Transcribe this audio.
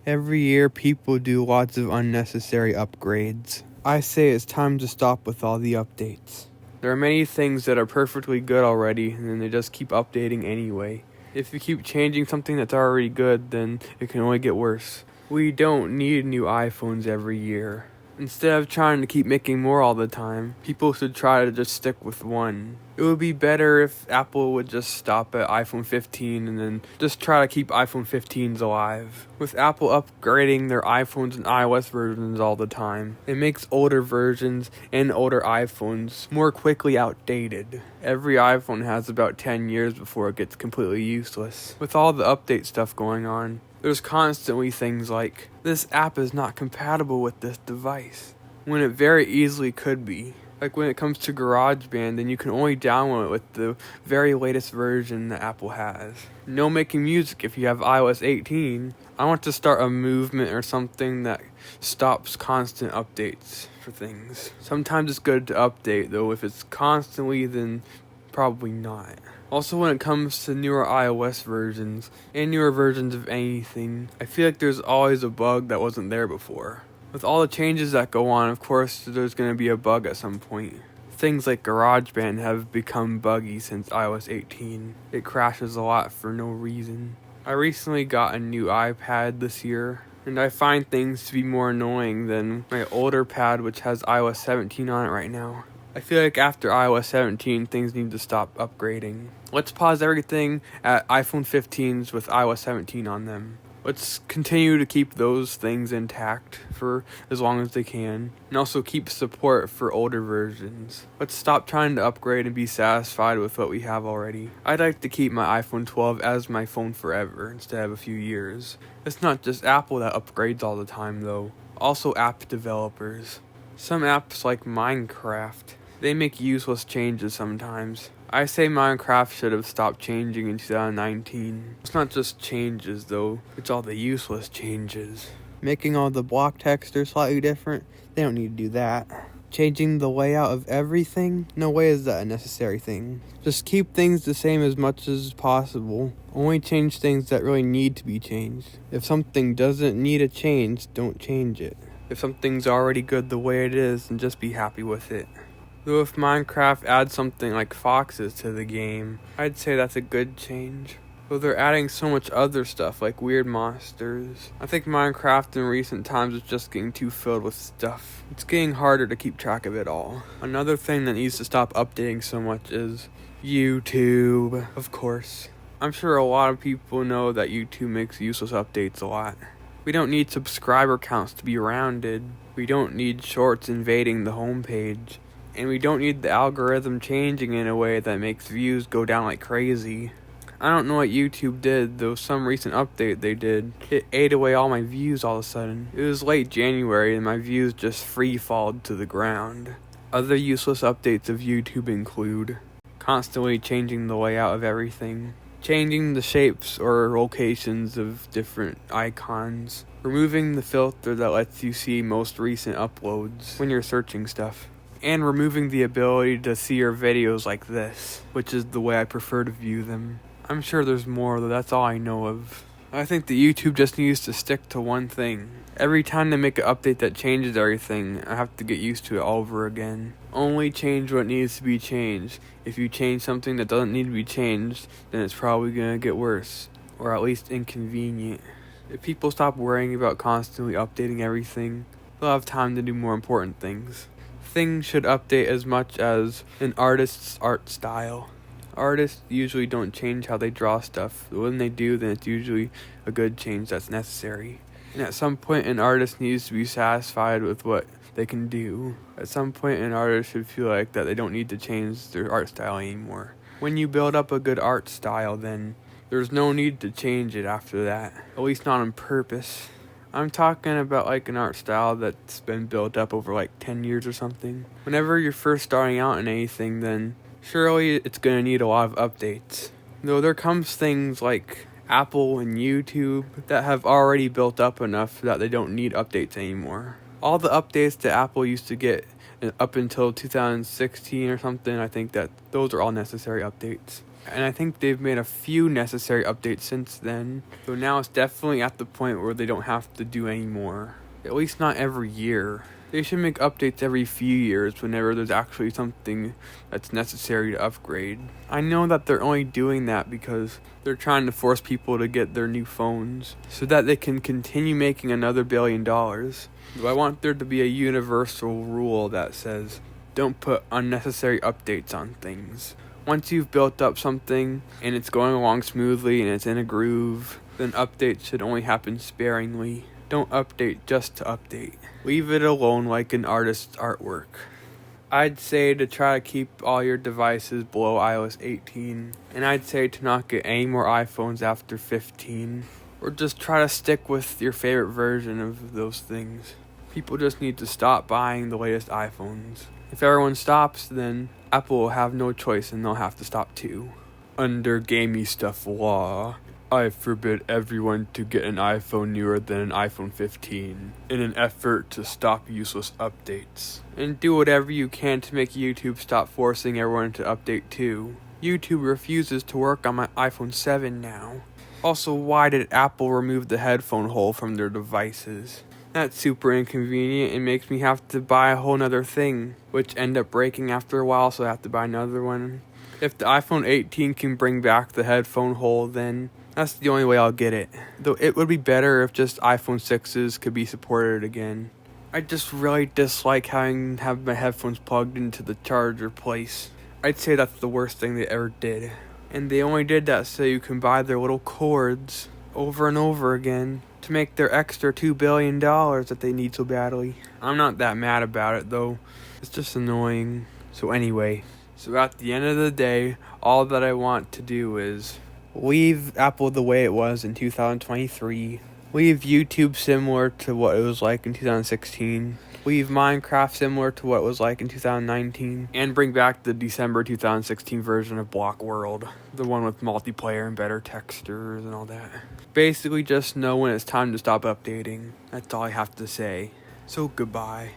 Every year, people do lots of unnecessary upgrades. I say it's time to stop with all the updates. There are many things that are perfectly good already, and then they just keep updating anyway. If you keep changing something that's already good, then it can only get worse. We don't need new iPhones every year. Instead of trying to keep making more all the time, people should try to just stick with one. It would be better if Apple would just stop at iPhone 15 and then just try to keep iPhone 15s alive. With Apple upgrading their iPhones and iOS versions all the time, it makes older versions and older iPhones more quickly outdated. Every iPhone has about 10 years before it gets completely useless. With all the update stuff going on, there's constantly things like, this app is not compatible with this device, when it very easily could be. Like when it comes to GarageBand, then you can only download it with the very latest version that Apple has. No making music if you have iOS 18. I want to start a movement or something that stops constant updates for things. Sometimes it's good to update, though. If it's constantly, then probably not. Also, when it comes to newer iOS versions and newer versions of anything, I feel like there's always a bug that wasn't there before. With all the changes that go on, of course, there's going to be a bug at some point. Things like GarageBand have become buggy since iOS 18. It crashes a lot for no reason. I recently got a new iPad this year, and I find things to be more annoying than my older pad, which has iOS 17 on it right now. I feel like after iOS 17, things need to stop upgrading. Let's pause everything at iPhone 15s with iOS 17 on them. Let's continue to keep those things intact for as long as they can, and also keep support for older versions. Let's stop trying to upgrade and be satisfied with what we have already. I'd like to keep my iPhone 12 as my phone forever instead of a few years. It's not just Apple that upgrades all the time though, also app developers. Some apps like Minecraft, they make useless changes sometimes. I say Minecraft should have stopped changing in 2019. It's not just changes though, it's all the useless changes. Making all the block texture slightly different, they don't need to do that. Changing the layout of everything, no way is that a necessary thing. Just keep things the same as much as possible. Only change things that really need to be changed. If something doesn't need a change, don't change it. If something's already good the way it is, then just be happy with it. Though if Minecraft adds something like foxes to the game, I'd say that's a good change. Though they're adding so much other stuff like weird monsters, I think Minecraft in recent times is just getting too filled with stuff. It's getting harder to keep track of it all. Another thing that needs to stop updating so much is YouTube, of course. I'm sure a lot of people know that YouTube makes useless updates a lot. We don't need subscriber counts to be rounded. We don't need shorts invading the homepage. And we don't need the algorithm changing in a way that makes views go down like crazy. I don't know what YouTube did, though some recent update they did, it ate away all my views all of a sudden. It was late January and my views just free-falled to the ground. Other useless updates of YouTube include constantly changing the layout of everything, changing the shapes or locations of different icons, removing the filter that lets you see most recent uploads when you're searching stuff, and removing the ability to see your videos like this, which is the way I prefer to view them. I'm sure there's more, though that's all I know of. I think that YouTube just needs to stick to one thing. Every time they make an update that changes everything, I have to get used to it all over again. Only change what needs to be changed. If you change something that doesn't need to be changed, then it's probably going to get worse, or at least inconvenient. If people stop worrying about constantly updating everything, they'll have time to do more important things. Things should update as much as an artist's art style. Artists usually don't change how they draw stuff, but when they do, then it's usually a good change that's necessary. And at some point, an artist needs to be satisfied with what they can do. At some point, an artist should feel like that they don't need to change their art style anymore. When you build up a good art style, then there's no need to change it after that, at least not on purpose. I'm talking about like an art style that's been built up over like 10 years or something. Whenever you're first starting out in anything, then surely it's going to need a lot of updates. Though there comes things like Apple and YouTube that have already built up enough that they don't need updates anymore. All the updates that Apple used to get up until 2016 or something, I think that those are all necessary updates. And I think they've made a few necessary updates since then. So now it's definitely at the point where they don't have to do any more. At least not every year. They should make updates every few years whenever there's actually something that's necessary to upgrade. I know that they're only doing that because they're trying to force people to get their new phones so that they can continue making another $1 billion. But I want there to be a universal rule that says don't put unnecessary updates on things. Once you've built up something and it's going along smoothly and it's in a groove, then updates should only happen sparingly. Don't update just to update. Leave it alone like an artist's artwork. I'd say to try to keep all your devices below iOS 18. And I'd say to not get any more iPhones after 15. Or just try to stick with your favorite version of those things. People just need to stop buying the latest iPhones. If everyone stops, then Apple will have no choice and they'll have to stop too. Under gamey stuff law, I forbid everyone to get an iPhone newer than an iPhone 15 in an effort to stop useless updates. And do whatever you can to make YouTube stop forcing everyone to update too. YouTube refuses to work on my iPhone 7 now. Also, why did Apple remove the headphone hole from their devices? That's super inconvenient and makes me have to buy a whole nother thing, which end up breaking after a while, so I have to buy another one. If the iPhone 18 can bring back the headphone hole, then that's the only way I'll get it. Though it would be better if just iPhone 6s could be supported again. I just really dislike having to have my headphones plugged into the charger place. I'd say that's the worst thing they ever did. And they only did that so you can buy their little cords over and over again to make their extra $2 billion that they need so badly. I'm not that mad about it though. It's just annoying. So anyway, at the end of the day, all that I want to do is leave Apple the way it was in 2023. Leave YouTube similar to what it was like in 2016. Leave Minecraft similar to what it was like in 2019. And bring back the December 2016 version of Block World. The one with multiplayer and better textures and all that. Basically just know when it's time to stop updating. That's all I have to say. So goodbye.